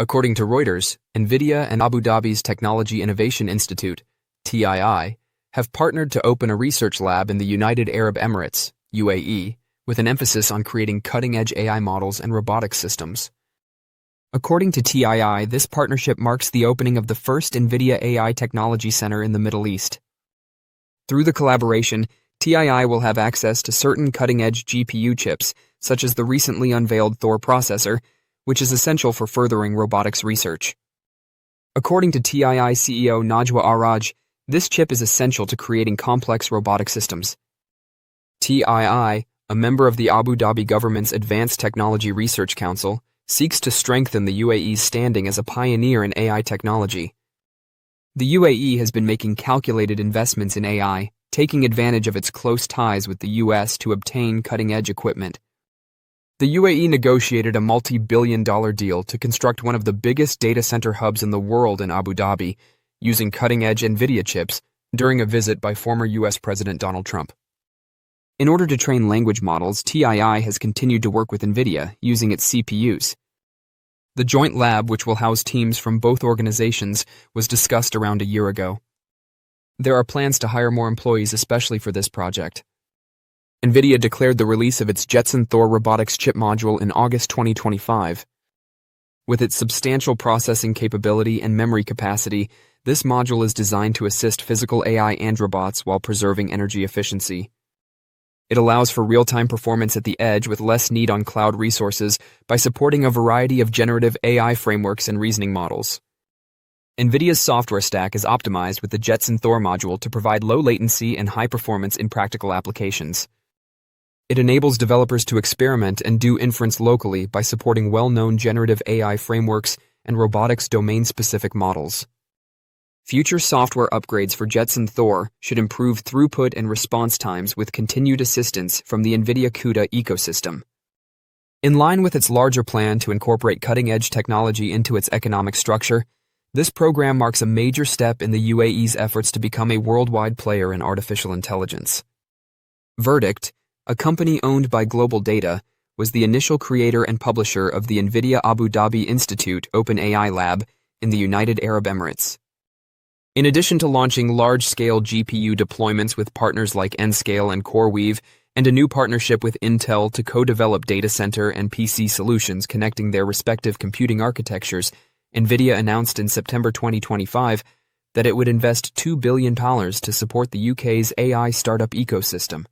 According to Reuters, Nvidia and Abu Dhabi's Technology Innovation Institute, TII, have partnered to open a research lab in the United Arab Emirates, UAE, with an emphasis on creating cutting-edge AI models and robotics systems. According to TII, this partnership marks the opening of the first NVIDIA AI technology center in the Middle East. Through the collaboration, TII will have access to certain cutting-edge GPU chips, such as the recently unveiled Thor processor, which is essential for furthering robotics research. According to TII CEO Najwa Araj, this chip is essential to creating complex robotic systems. TII, a member of the Abu Dhabi government's Advanced Technology Research Council, seeks to strengthen the UAE's standing as a pioneer in AI technology. The UAE has been making calculated investments in AI, taking advantage of its close ties with the US to obtain cutting-edge equipment. The UAE negotiated a multi-billion-dollar deal to construct one of the biggest data center hubs in the world in Abu Dhabi, using cutting-edge Nvidia chips, during a visit by former US President Donald Trump. In order to train language models, TII has continued to work with Nvidia, using its CPUs. The joint lab, which will house teams from both organizations, was discussed around a year ago. There are plans to hire more employees especially for this project. Nvidia declared the release of its Jetson Thor robotics chip module in August 2025. With its substantial processing capability and memory capacity, this module is designed to assist physical AI and robots while preserving energy efficiency. It allows for real-time performance at the edge with less need on cloud resources by supporting a variety of generative AI frameworks and reasoning models. NVIDIA's software stack is optimized with the Jetson Thor module to provide low latency and high performance in practical applications. It enables developers to experiment and do inference locally by supporting well-known generative AI frameworks and robotics domain-specific models. Future software upgrades for Jetson Thor should improve throughput and response times with continued assistance from the NVIDIA CUDA ecosystem. In line with its larger plan to incorporate cutting-edge technology into its economic structure, this program marks a major step in the UAE's efforts to become a worldwide player in artificial intelligence. Verdict, a company owned by Global Data, was the initial creator and publisher of the NVIDIA Abu Dhabi Institute OpenAI Lab in the United Arab Emirates. In addition to launching large-scale GPU deployments with partners like Nscale and CoreWeave, and a new partnership with Intel to co-develop data center and PC solutions connecting their respective computing architectures, NVIDIA announced in September 2025 that it would invest $2 billion to support the UK's AI startup ecosystem.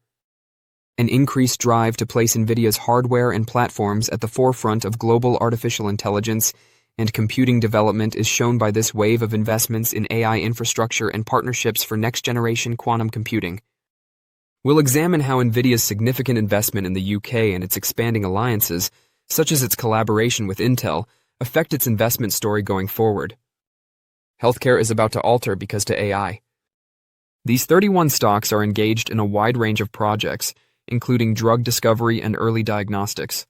An increased drive to place NVIDIA's hardware and platforms at the forefront of global artificial intelligence and computing development is shown by this wave of investments in AI infrastructure and partnerships for next-generation quantum computing. We'll examine how NVIDIA's significant investment in the UK and its expanding alliances, such as its collaboration with Intel, affect its investment story going forward. Healthcare is about to alter because to AI. These 31 stocks are engaged in a wide range of projects, including drug discovery and early diagnostics.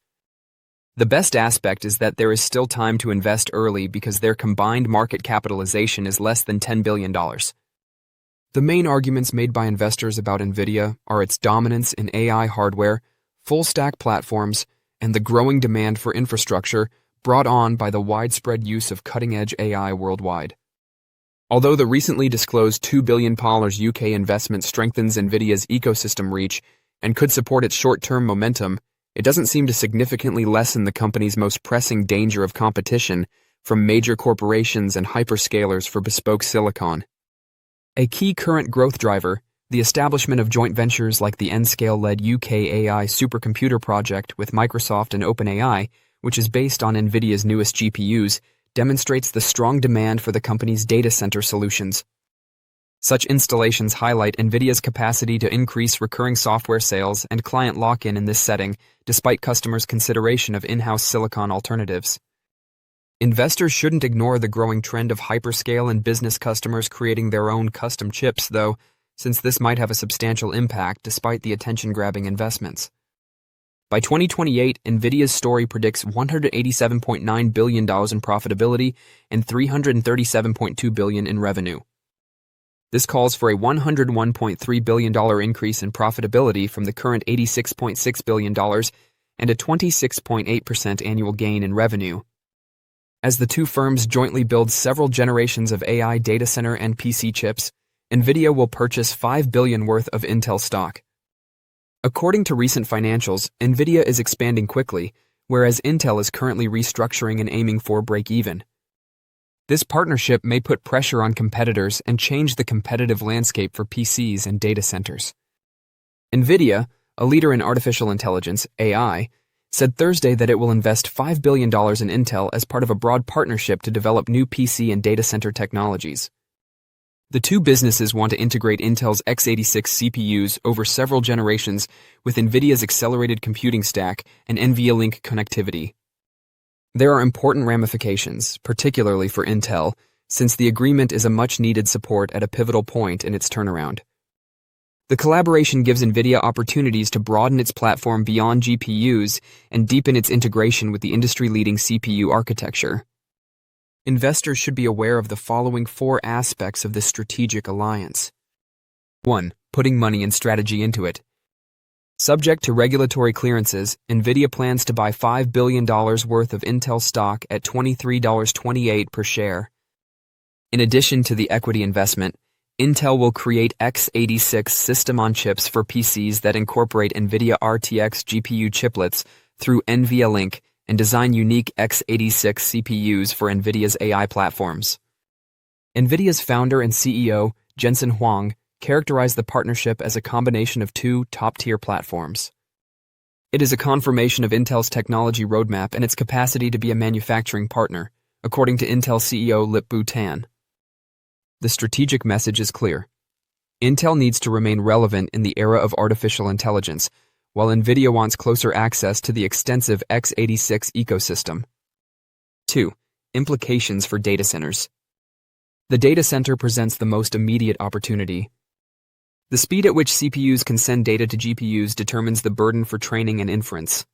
The best aspect is that there is still time to invest early because their combined market capitalization is less than $10 billion. The main arguments made by investors about NVIDIA are its dominance in AI hardware, full-stack platforms, and the growing demand for infrastructure brought on by the widespread use of cutting-edge AI worldwide. Although the recently disclosed $2 billion UK investment strengthens NVIDIA's ecosystem reach and could support its short-term momentum, it doesn't seem to significantly lessen the company's most pressing danger of competition from major corporations and hyperscalers for bespoke silicon. A key current growth driver, the establishment of joint ventures like the Nscale-led UK AI supercomputer project with Microsoft and OpenAI, which is based on NVIDIA's newest GPUs, demonstrates the strong demand for the company's data center solutions. Such installations highlight NVIDIA's capacity to increase recurring software sales and client lock-in in this setting, despite customers' consideration of in-house silicon alternatives. Investors shouldn't ignore the growing trend of hyperscale and business customers creating their own custom chips, though, since this might have a substantial impact despite the attention-grabbing investments. By 2028, NVIDIA's story predicts $187.9 billion in profitability and $337.2 billion in revenue. This calls for a $101.3 billion increase in profitability from the current $86.6 billion and a 26.8% annual gain in revenue. As the two firms jointly build several generations of AI data center and PC chips, Nvidia will purchase $5 billion worth of Intel stock. According to recent financials, Nvidia is expanding quickly, whereas Intel is currently restructuring and aiming for break-even. This partnership may put pressure on competitors and change the competitive landscape for PCs and data centers. Nvidia, a leader in artificial intelligence, AI, said Thursday that it will invest $5 billion in Intel as part of a broad partnership to develop new PC and data center technologies. The two businesses want to integrate Intel's x86 CPUs over several generations with Nvidia's accelerated computing stack and NVLink connectivity. There are important ramifications, particularly for Intel, since the agreement is a much-needed support at a pivotal point in its turnaround. The collaboration gives Nvidia opportunities to broaden its platform beyond GPUs and deepen its integration with the industry-leading CPU architecture. Investors should be aware of the following 4 aspects of this strategic alliance. 1. Putting money and strategy into it. Subject to regulatory clearances, Nvidia plans to buy $5 billion worth of Intel stock at $23.28 per share. In addition to the equity investment, Intel will create x86 system-on-chips for PCs that incorporate NVIDIA RTX GPU chiplets through NVLink and design unique x86 CPUs for NVIDIA's AI platforms. NVIDIA's founder and CEO, Jensen Huang, characterized the partnership as a combination of 2 top-tier platforms. It is a confirmation of Intel's technology roadmap and its capacity to be a manufacturing partner, according to Intel CEO Lip-Bu Tan. The strategic message is clear. Intel needs to remain relevant in the era of artificial intelligence, while NVIDIA wants closer access to the extensive x86 ecosystem. 2. Implications for data centers. The data center presents the most immediate opportunity. The speed at which CPUs can send data to GPUs determines the burden for training and inference.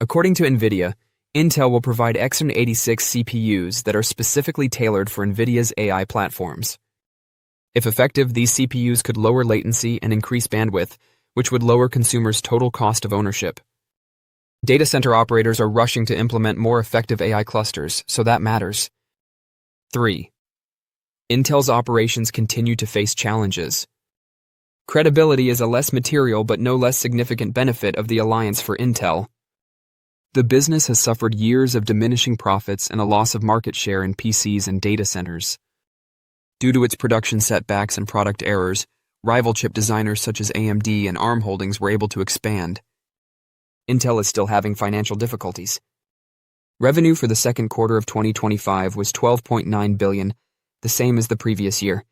According to NVIDIA, Intel will provide x86 CPUs that are specifically tailored for NVIDIA's AI platforms. If effective, these CPUs could lower latency and increase bandwidth, which would lower consumers' total cost of ownership. Data center operators are rushing to implement more effective AI clusters, so that matters. 3. Intel's operations continue to face challenges. Credibility is a less material but no less significant benefit of the alliance for Intel. The business has suffered years of diminishing profits and a loss of market share in PCs and data centers. Due to its production setbacks and product errors, rival chip designers such as AMD and ARM Holdings were able to expand. Intel is still having financial difficulties. Revenue for the second quarter of 2025 was $12.9 billion, the same as the previous year.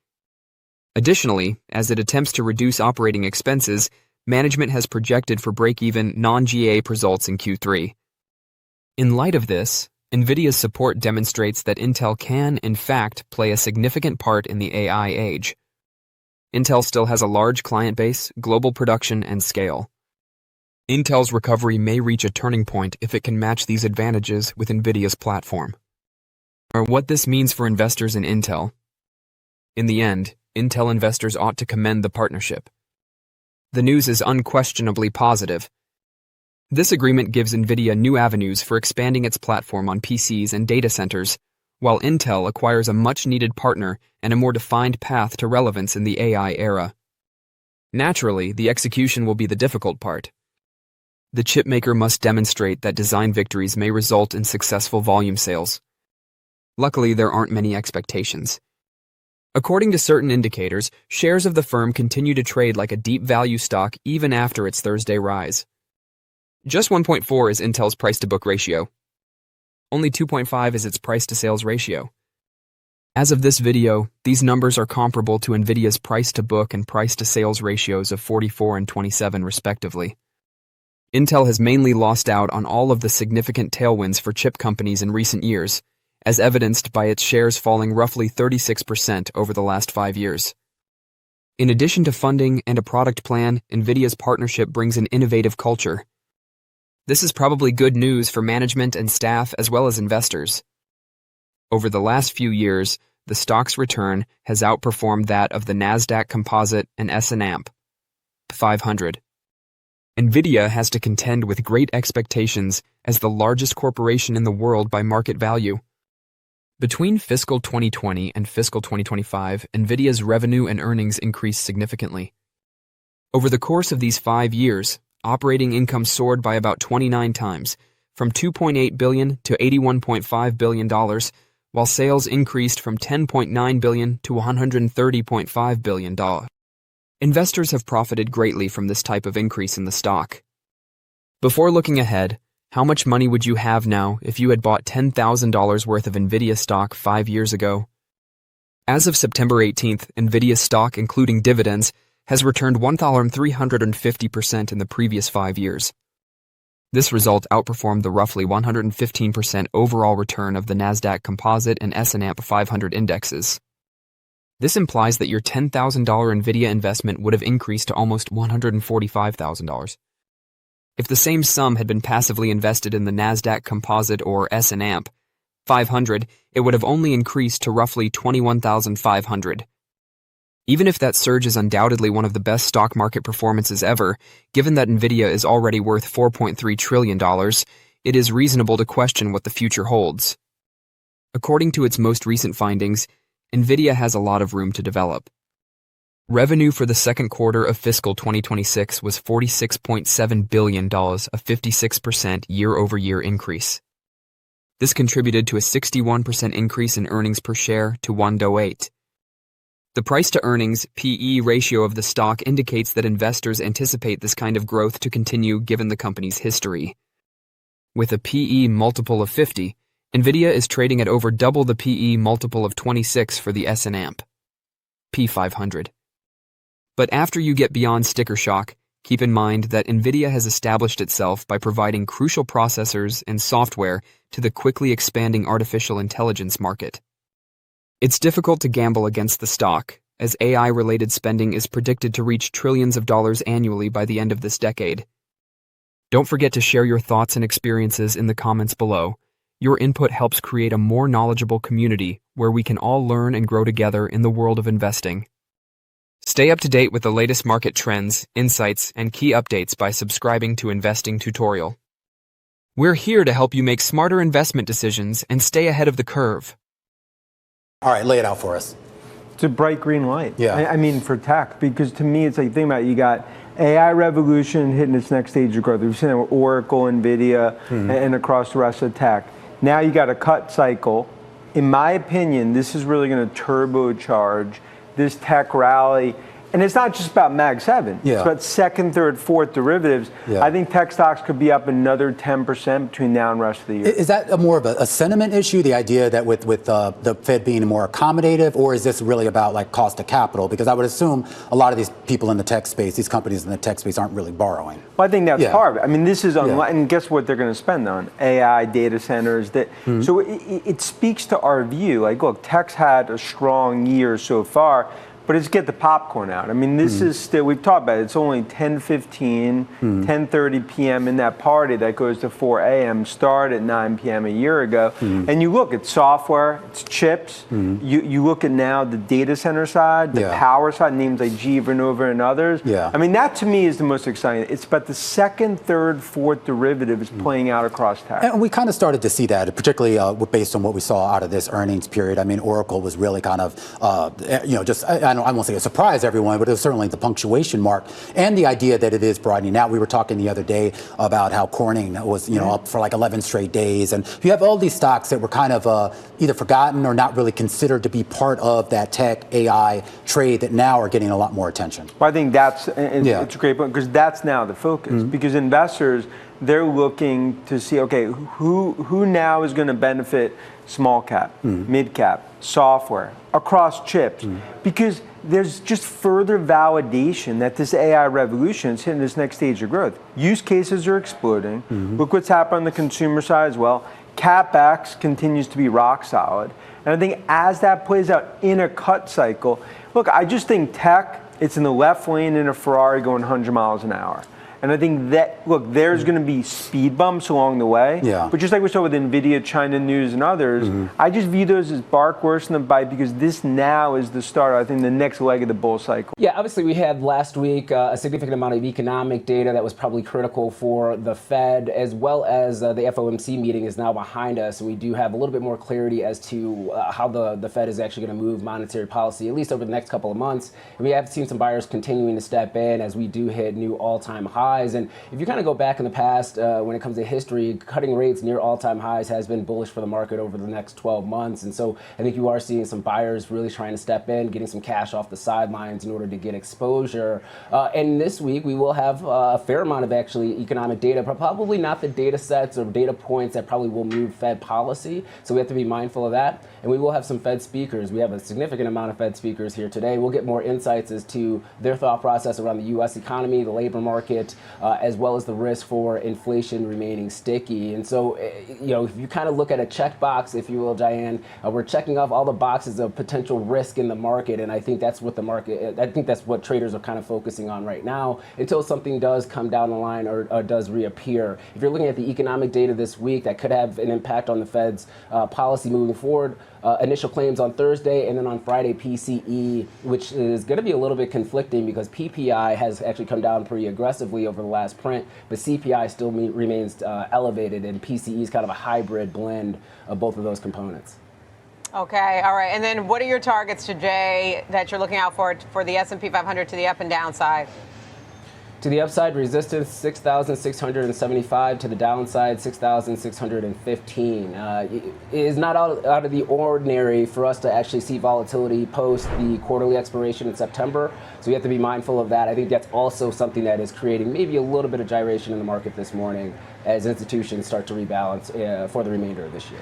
Additionally, as it attempts to reduce operating expenses, management has projected for break-even non-GAAP results in Q3. In light of this, NVIDIA's support demonstrates that Intel can, in fact, play a significant part in the AI age. Intel still has a large client base, global production, and scale. Intel's recovery may reach a turning point if it can match these advantages with NVIDIA's platform. Or what this means for investors in Intel. In the end, Intel investors ought to commend the partnership. The news is unquestionably positive. This agreement gives NVIDIA new avenues for expanding its platform on PCs and data centers, while Intel acquires a much-needed partner and a more defined path to relevance in the AI era. Naturally, the execution will be the difficult part. The chipmaker must demonstrate that design victories may result in successful volume sales. Luckily, there aren't many expectations. According to certain indicators, shares of the firm continue to trade like a deep value stock even after its Thursday rise. Just 1.4 is Intel's price-to-book ratio. Only 2.5 is its price-to-sales ratio. As of this video, these numbers are comparable to NVIDIA's price-to-book and price-to-sales ratios of 44 and 27 respectively. Intel has mainly lost out on all of the significant tailwinds for chip companies in recent years, as evidenced by its shares falling roughly 36% over the last 5 years. In addition to funding and a product plan, NVIDIA's partnership brings an innovative culture. This is probably good news for management and staff as well as investors. Over the last few years, the stock's return has outperformed that of the Nasdaq Composite and S&P 500. NVIDIA has to contend with great expectations as the largest corporation in the world by market value. Between fiscal 2020 and fiscal 2025, Nvidia's revenue and earnings increased significantly. Over the course of these 5 years, operating income soared by about 29 times, from $2.8 billion to $81.5 billion, while sales increased from $10.9 billion to $130.5 billion. Investors have profited greatly from this type of increase in the stock. Before looking ahead, how much money would you have now if you had bought $10,000 worth of Nvidia stock 5 years ago? As of September 18th, Nvidia stock, including dividends, has returned 1,350% in the previous 5 years. This result outperformed the roughly 115% overall return of the Nasdaq Composite and S&P 500 indexes. This implies that your $10,000 Nvidia investment would have increased to almost $145,000. If the same sum had been passively invested in the Nasdaq Composite or S&P 500, it would have only increased to roughly $21,500. Even if that surge is undoubtedly one of the best stock market performances ever, given that Nvidia is already worth $4.3 trillion, it is reasonable to question what the future holds. According to its most recent findings, Nvidia has a lot of room to develop. Revenue for the second quarter of fiscal 2026 was $46.7 billion, a 56% year-over-year increase. This contributed to a 61% increase in earnings per share to 1.08. The price-to-earnings (PE) ratio of the stock indicates that investors anticipate this kind of growth to continue given the company's history. With a PE multiple of 50, Nvidia is trading at over double the PE multiple of 26 for the S&P 500. But after you get beyond sticker shock, keep in mind that Nvidia has established itself by providing crucial processors and software to the quickly expanding artificial intelligence market. It's difficult to gamble against the stock, as AI-related spending is predicted to reach trillions of dollars annually by the end of this decade. Don't forget to share your thoughts and experiences in the comments below. Your input helps create a more knowledgeable community where we can all learn and grow together in the world of investing. Stay up to date with the latest market trends, insights, and key updates by subscribing to Investing Tutorial. We're here to help you make smarter investment decisions and stay ahead of the curve. All right, lay it out for us. It's a bright green light. Yeah. I mean, for tech, because to me, it's like, think about it, you got AI revolution hitting its next stage of growth. We've seen it with Oracle, Nvidia, and across the rest of tech. Now you got a cut cycle. In my opinion, this is really going to turbocharge this tech rally. And it's not just about Mag 7. Yeah. It's about second, third, fourth derivatives. Yeah. I think tech stocks could be up another 10% between now and the rest of the year. Is that more of a sentiment issue, the idea that with the Fed being more accommodative, or is this really about like cost of capital? Because I would assume a lot of these people in the tech space, these companies in the tech space aren't really borrowing. Well, I think that's part of it. I mean, this is and guess what they're going to spend on? AI, data centers. So it speaks to our view. Like, look, tech's had a strong year so far, but it's get the popcorn out. I mean, this is still, we've talked about it, it's only 10:15, 10:30 p.m. in that party that goes to 4 a.m., started at 9 p.m. a year ago. And you look at software, it's chips. You look at now the data center side, the power side, names like GE Vernova and others. I mean, that to me is the most exciting. It's about the second, third, fourth derivative is playing out across tech. And we kind of started to see that, particularly based on what we saw out of this earnings period. I mean, Oracle was really kind of, just, I won't say a surprise everyone, but it was certainly the punctuation mark and the idea that it is broadening out. We were talking the other day about how Corning was, up for like 11 straight days. And you have all these stocks that were kind of either forgotten or not really considered to be part of that tech AI trade that now are getting a lot more attention. Well, I think it's a great point because that's now the focus. Because investors, they're looking to see, okay, who now is going to benefit small cap, mid cap, software, across chips, because there's just further validation that this AI revolution is hitting this next stage of growth. Use cases are exploding. Look what's happened on the consumer side as well. CapEx continues to be rock solid. And I think as that plays out in a cut cycle, look, I just think tech, it's in the left lane in a Ferrari going 100 miles an hour. And I think that, look, there's going to be speed bumps along the way. Yeah. But just like we saw with NVIDIA, China News, and others, I just view those as bark worse than a bite, because this now is the start, I think, the next leg of the bull cycle. Yeah, obviously we had last week a significant amount of economic data that was probably critical for the Fed, as well as the FOMC meeting is now behind us. And we do have a little bit more clarity as to how the Fed is actually going to move monetary policy, at least over the next couple of months. And we have seen some buyers continuing to step in as we do hit new all-time highs. And if you kind of go back in the past, when it comes to history, cutting rates near all-time highs has been bullish for the market over the next 12 months. And so I think you are seeing some buyers really trying to step in, getting some cash off the sidelines in order to get exposure. And this week we will have a fair amount of actually economic data, but probably not the data sets or data points that probably will move Fed policy. So we have to be mindful of that. And we will have some Fed speakers. We have a significant amount of Fed speakers here today. We'll get more insights as to their thought process around the U.S. economy, the labor market, as well as the risk for inflation remaining sticky. And so, if you kind of look at a checkbox, if you will, Diane, we're checking off all the boxes of potential risk in the market. And I think that's what that's what traders are kind of focusing on right now until something does come down the line or does reappear. If you're looking at the economic data this week, that could have an impact on the Fed's policy moving forward. Initial claims on Thursday, and then on Friday, PCE, which is going to be a little bit conflicting because PPI has actually come down pretty aggressively over the last print, but CPI still remains elevated, and PCE is kind of a hybrid blend of both of those components. Okay, all right. And then what are your targets today that you're looking out for the S&P 500 to the up and downside? To the upside, resistance 6,675. To the downside, 6,615. It is not out of the ordinary for us to actually see volatility post the quarterly expiration in September. So we have to be mindful of that. I think that's also something that is creating maybe a little bit of gyration in the market this morning as institutions start to rebalance for the remainder of this year.